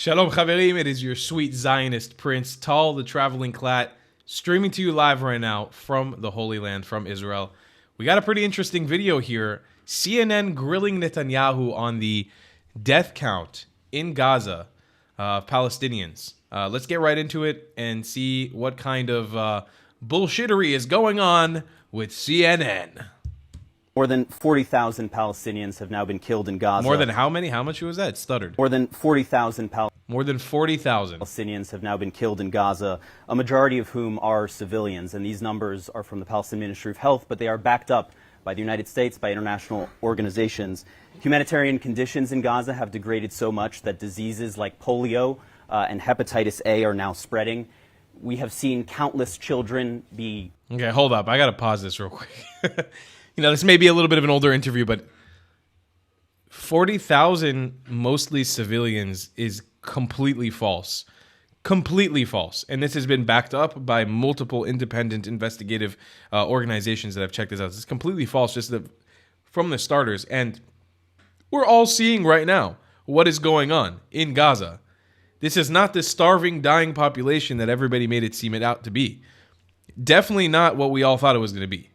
Shalom Chaverim, it is your sweet Zionist prince, Tal the Traveling Clat, streaming to you live right now from the Holy Land, from Israel. We got a pretty interesting video here. CNN grilling Netanyahu on the death count in Gaza of Palestinians. Let's get right into it and see what kind of bullshittery is going on with CNN. More than 40,000 Palestinians have now been killed in Gaza. More than how many? How much was that? It stuttered. More than 40,000 More than 40,000 Palestinians have now been killed in Gaza, a majority of whom are civilians. And these numbers are from the Palestinian Ministry of Health, but they are backed up by the United States, by international organizations. Humanitarian conditions in Gaza have degraded so much that diseases like polio and hepatitis A are now spreading. We have seen countless children be... Okay, hold up. I got to pause this real quick. You know, this may be a little bit of an older interview, but 40,000 mostly civilians is completely false. Completely false. And this has been backed up by multiple independent investigative organizations that have checked this out. It's completely false just from the starters. And we're all seeing right now what is going on in Gaza. This is not the starving, dying population that everybody made it seem it out to be. Definitely not what we all thought it was going to be.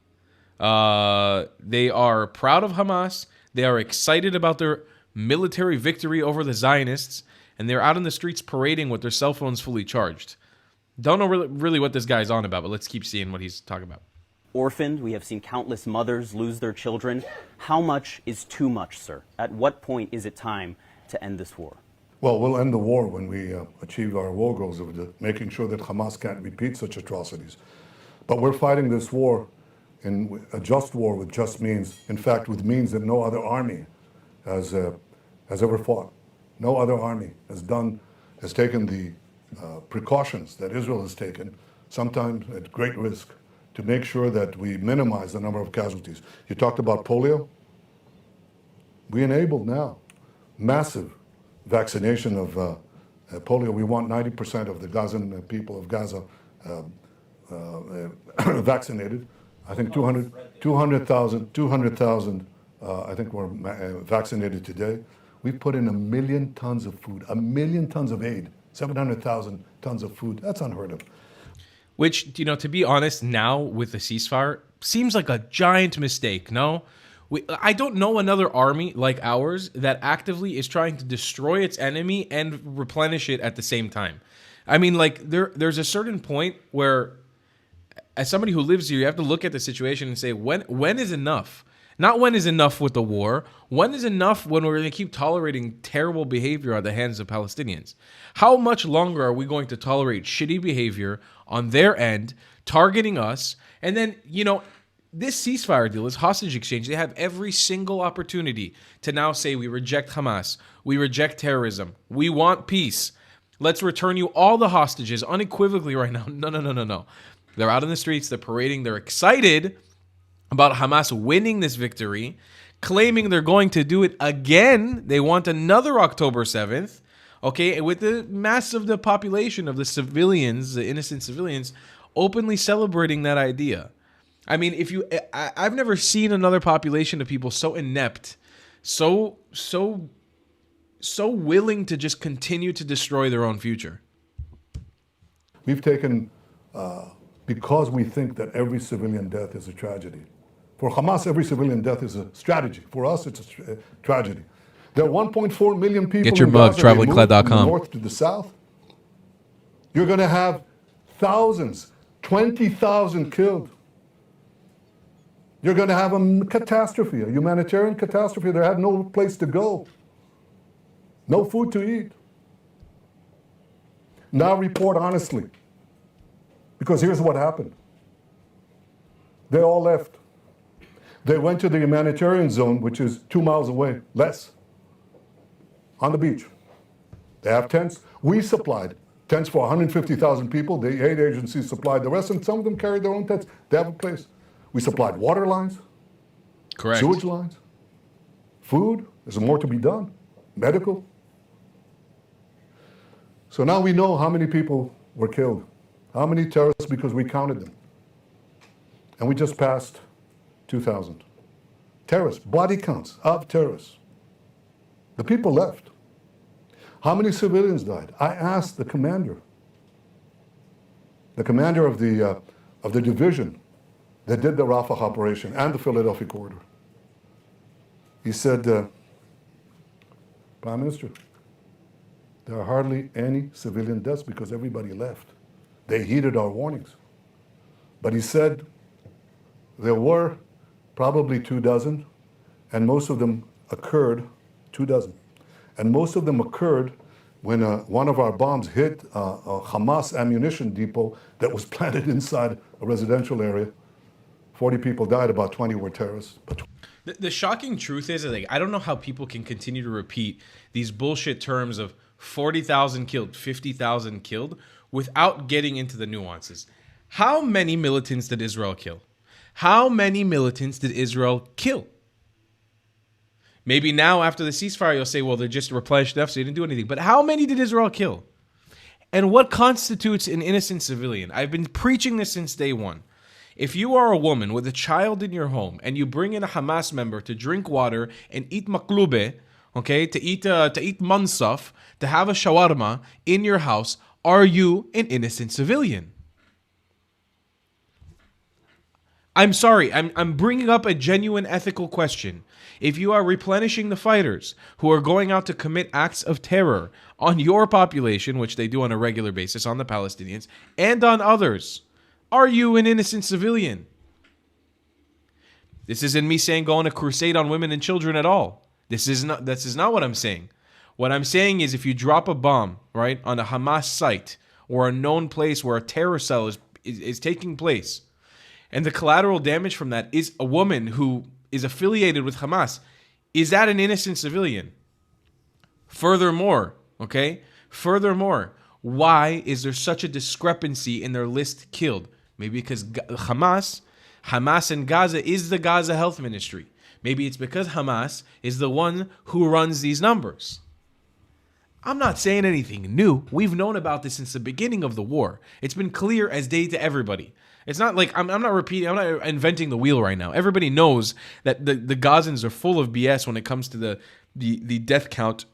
They are proud of Hamas. They are excited about their military victory over the Zionists, and they're out in the streets parading with their cell phones fully charged. Don't know really what this guy's on about, but let's keep seeing what he's talking about. Orphaned. We have seen countless mothers lose their children. How much is too much, sir? At what point is it time to end this war? Well, we'll end the war when we achieve our war goals of making sure that Hamas can't repeat such atrocities. But we're fighting this war in a just war with just means, in fact, with means that no other army has ever fought. No other army has taken the precautions that Israel has taken, sometimes at great risk, to make sure that we minimize the number of casualties. You talked about polio. We enabled now massive vaccination of polio. We want 90% of the Gazan people of Gaza vaccinated. I think 200,000 I think were vaccinated today. We've put in 1 million tons of food, 1 million tons of aid, 700,000 tons of food. That's unheard of. Which, you know, to be honest, now with the ceasefire, seems like a giant mistake, no? I don't know another army like ours that actively is trying to destroy its enemy and replenish it at the same time. I mean, like, there's a certain point where, as somebody who lives here, you have to look at the situation and say, when is enough? Not when is enough with the war. When is enough when we're going to keep tolerating terrible behavior at the hands of Palestinians? How much longer are we going to tolerate shitty behavior on their end, targeting us? And then, you know, this ceasefire deal, this hostage exchange, they have every single opportunity to now say we reject Hamas, we reject terrorism, we want peace. Let's return you all the hostages unequivocally right now. No. They're out in the streets, they're parading, they're excited about Hamas winning this victory, claiming they're going to do it again. They want another October 7th, okay, with the mass of the population of the civilians, the innocent civilians, openly celebrating that idea. I mean, I've never seen another population of people so inept, so willing to just continue to destroy their own future. We've taken, because we think that every civilian death is a tragedy. For Hamas, every civilian death is a strategy. For us, it's a tragedy. There are 1.4 million people Get your in mug, Gaza. They moved from the travelingclad.com. north to the south. You're going to have thousands, 20,000 killed. You're going to have a catastrophe, a humanitarian catastrophe. They have no place to go, no food to eat. Now report honestly, because here's what happened. They all left. They went to the humanitarian zone, which is 2 miles away, less, on the beach. They have tents. We supplied tents for 150,000 people. The aid agencies supplied the rest, and some of them carried their own tents. They have a place. We supplied water lines, Correct. sewage lines, food. There's more to be done, medical. So now we know how many people were killed, how many terrorists, because we counted them. And we just passed 2,000. Terrorists, body counts of terrorists. The people left. How many civilians died? I asked the commander of the division that did the Rafah operation and the Philadelphia corridor. He said, Prime Minister, there are hardly any civilian deaths because everybody left. They heeded our warnings. But he said there were probably 24, and most of them occurred, 24, and most of them occurred when one of our bombs hit a Hamas ammunition depot that was planted inside a residential area. 40 people died, about 20 were terrorists. But The shocking truth is, like, I don't know how people can continue to repeat these bullshit terms of 40,000 killed, 50,000 killed, without getting into the nuances. How many militants did Israel kill? How many militants did Israel kill? Maybe now after the ceasefire, you'll say, well, they just replenished deaths, so they didn't do anything. But how many did Israel kill? And what constitutes an innocent civilian? I've been preaching this since day one. If you are a woman with a child in your home and you bring in a Hamas member to drink water and eat maklube, okay, to eat mansaf, to have a shawarma in your house, are you an innocent civilian? I'm sorry, I'm bringing up a genuine ethical question. If you are replenishing the fighters who are going out to commit acts of terror on your population, which they do on a regular basis on the Palestinians, and on others, are you an innocent civilian? This isn't me saying go on a crusade on women and children at all. This is not what I'm saying. What I'm saying is if you drop a bomb, right, on a Hamas site or a known place where a terror cell is taking place, and the collateral damage from that is a woman who is affiliated with Hamas, is that an innocent civilian? Furthermore, why is there such a discrepancy in their list killed? Maybe because Hamas in Gaza is the Gaza Health Ministry. Maybe it's because Hamas is the one who runs these numbers. I'm not saying anything new. We've known about this since the beginning of the war. It's been clear as day to everybody. It's not like I'm not repeating, I'm not inventing the wheel right now. Everybody knows that the Gazans are full of BS when it comes to the death count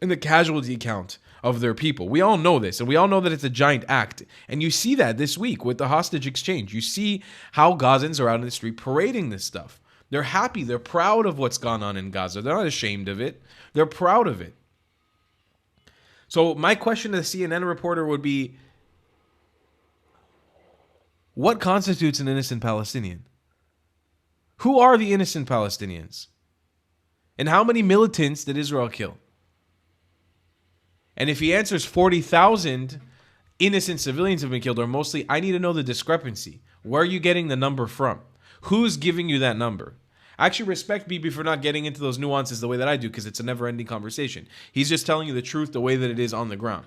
and the casualty count of their people. We all know this, and we all know that it's a giant act. And you see that this week with the hostage exchange. You see how Gazans are out in the street parading this stuff. They're happy. They're proud of what's gone on in Gaza. They're not ashamed of it. They're proud of it. So my question to the CNN reporter would be, what constitutes an innocent Palestinian? Who are the innocent Palestinians? And how many militants did Israel kill? And if he answers 40,000 innocent civilians have been killed, or mostly, I need to know the discrepancy. Where are you getting the number from? Who's giving you that number? I actually respect Bibi for not getting into those nuances the way that I do, because it's a never-ending conversation. He's just telling you the truth the way that it is on the ground.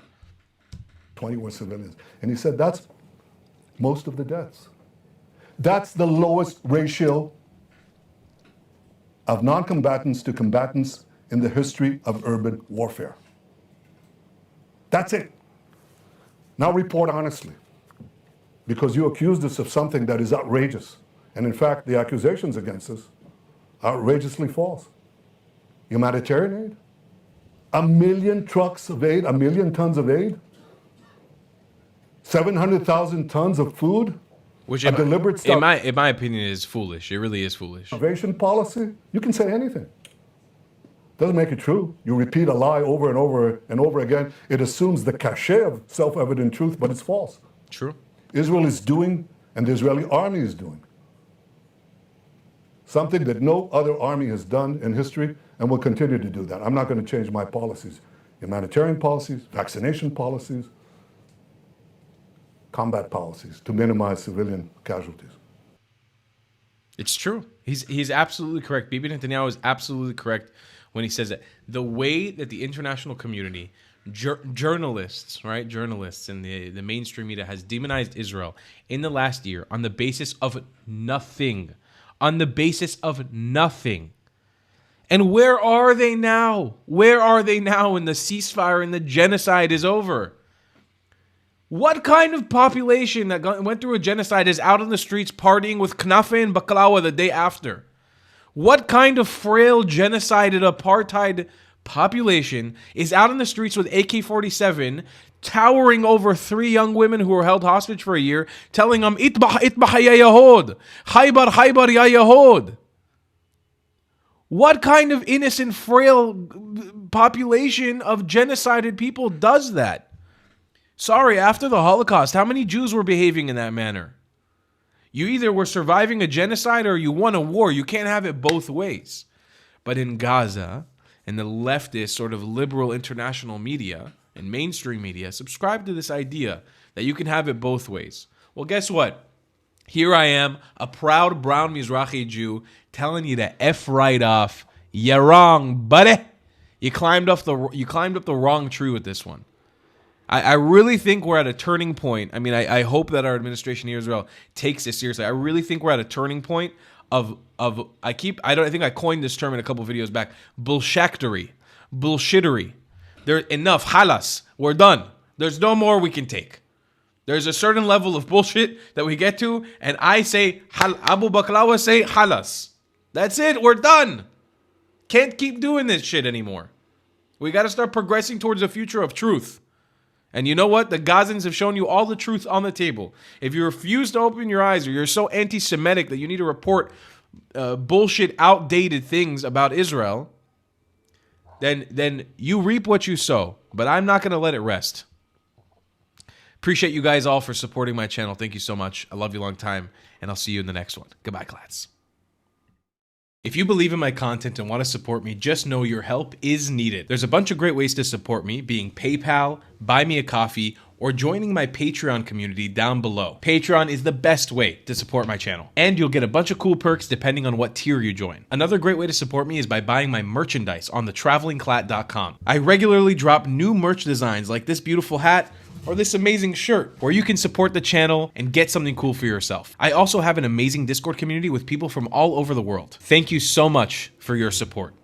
20 were civilians. And he said that's most of the deaths. That's the lowest ratio of non-combatants to combatants in the history of urban warfare. That's it. Now report honestly, because you accused us of something that is outrageous. And in fact, the accusations against us are outrageously false. Humanitarian aid? 1 million trucks of aid, 1 million tons of aid? 700,000 tons of food? Which, a deliberate in my opinion, is foolish. It really is foolish. Starvation policy? You can say anything. Doesn't make it true. You repeat a lie over and over and over again. It assumes the cachet of self-evident truth, but it's false. True. Israel is doing, and the Israeli army is doing, something that no other army has done in history and will continue to do that. I'm not going to change my policies. Humanitarian policies, vaccination policies, combat policies to minimize civilian casualties. It's true. He's absolutely correct. Bibi Netanyahu is absolutely correct when he says that the way that the international community, journalists, right, journalists in the mainstream media has demonized Israel in the last year on the basis of nothing. On the basis of nothing. And where are they now? Where are they now when the ceasefire and the genocide is over? What kind of population that went through a genocide is out on the streets partying with knafe and baklawa the day after? What kind of frail genocided apartheid population is out in the streets with AK-47, towering over 3 young women who were held hostage for a year, telling them, "Itbah, itbah ya Yahud, Khaybar, Khaybar ya Yahud." What kind of innocent, frail population of genocided people does that? Sorry, after the Holocaust, how many Jews were behaving in that manner? You either were surviving a genocide or you won a war. You can't have it both ways. But in Gaza, and the leftist sort of liberal international media and mainstream media subscribe to this idea that you can have it both ways. Well, guess what? Here I am, a proud brown Mizrahi Jew, telling you to F right off. You're wrong, buddy. You climbed up the wrong tree with this one. I really think we're at a turning point. I mean, I hope that our administration here in Israel takes this seriously. I really think we're at a turning point of I think I coined this term in a couple of videos back. Bullshactery. Bullshittery. Enough. Halas. We're done. There's no more we can take. There's a certain level of bullshit that we get to, and I say, Abu Baklawa say, halas. That's it. We're done. Can't keep doing this shit anymore. We got to start progressing towards a future of truth. And you know what? The Gazans have shown you all the truth on the table. If you refuse to open your eyes, or you're so anti-Semitic that you need to report bullshit, outdated things about Israel, then you reap what you sow. But I'm not going to let it rest. Appreciate you guys all for supporting my channel. Thank you so much. I love you a long time, and I'll see you in the next one. Goodbye, class. If you believe in my content and want to support me, just know your help is needed. There's a bunch of great ways to support me, being PayPal, Buy Me a Coffee, or joining my Patreon community down below. Patreon is the best way to support my channel, and you'll get a bunch of cool perks depending on what tier you join. Another great way to support me is by buying my merchandise on thetravelingclat.com. I regularly drop new merch designs like this beautiful hat, or this amazing shirt, where you can support the channel and get something cool for yourself. I also have an amazing Discord community with people from all over the world. Thank you so much for your support.